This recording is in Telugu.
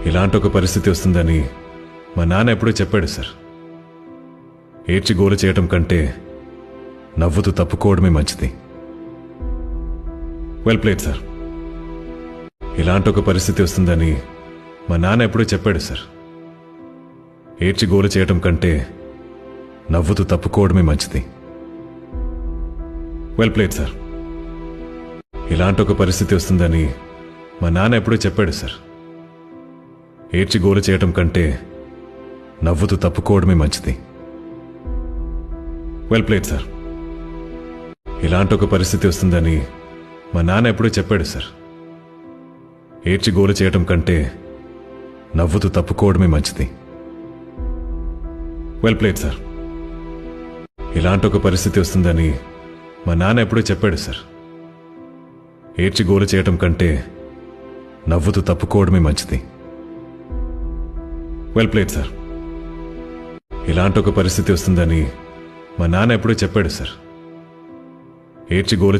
ఇలాంటి ఒక పరిస్థితి వస్తుందని మా నాన్న ఎప్పుడూ చెప్పాడు సార్. ఏడ్చి గోల చేయటం కంటే నవ్వుతూ తప్పుకోవడమే మంచిది. Well played sir. ఇలాంటి ఒక పరిస్థితి వస్తుందని మా నాన్న ఎప్పుడూ చెప్పాడు సార్. ఏడ్చి గోల చేయటం కంటే నవ్వుతూ తప్పుకోవడమే మంచిది. Well played sir. ఇలాంటి ఒక పరిస్థితి వస్తుందని మా నాన్న ఎప్పుడూ చెప్పాడు సార్. ఏడ్చి గోల చేయటం కంటే నవ్వుతూ తప్పుకోవడమే మంచిది. Well played sir. ఇలాంటి ఒక పరిస్థితి వస్తుందని మా నాన్న ఎప్పుడూ చెప్పాడు సార్. ఏడ్చి గోల చేయటం కంటే నవ్వుతూ తప్పుకోవడమే మంచిది. Well played sir. ఇలాంటి ఒక పరిస్థితి వస్తుందని మా నాన్న ఎప్పుడూ చెప్పాడు సార్. ఏడ్చి గోల చేయటం కంటే నవ్వుతూ తప్పుకోవడమే మంచిది. Well played sir. ఇలాంటి ఒక పరిస్థితి వస్తుందని మా నాన్న ఎప్పుడూ చెప్పాడు సార్. ఏడ్చి గోల